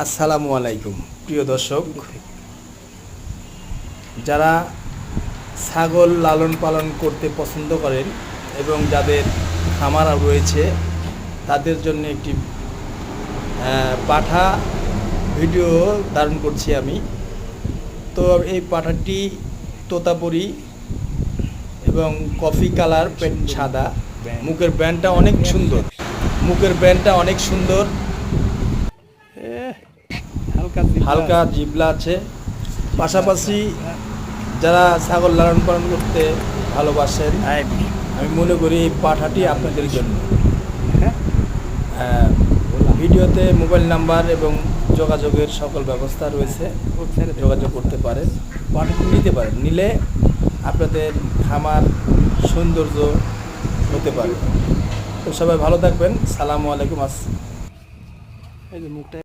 আসসালামু আলাইকুম প্রিয় দর্শক, যারা ছাগল লালন পালন করতে পছন্দ করেন এবং যাদের খামার রয়েছে তাদের জন্য একটি পাঠা ভিডিও ধারণ করছি আমি। তো এই পাঠাটি তোতাপুরি এবং কফি কালার, পেট সাদা, মুখের ব্যান্ডটা অনেক সুন্দর, হালকা জিবলা আছে। পাশাপাশি যারা ছাগল লালন পালন করতে ভালোবাসেন, আমি মনে করি এই পাঠাটি আপনাদের জন্য। ভিডিওতে মোবাইল নাম্বার এবং যোগাযোগের সকল ব্যবস্থা রয়েছে, যোগাযোগ করতে পারেন, পাঠাটি নিতে পারেন। নিলে আপনাদের খামার সৌন্দর্য হতে পারে। তো সবাই ভালো থাকবেন। সালামু আলাইকুম।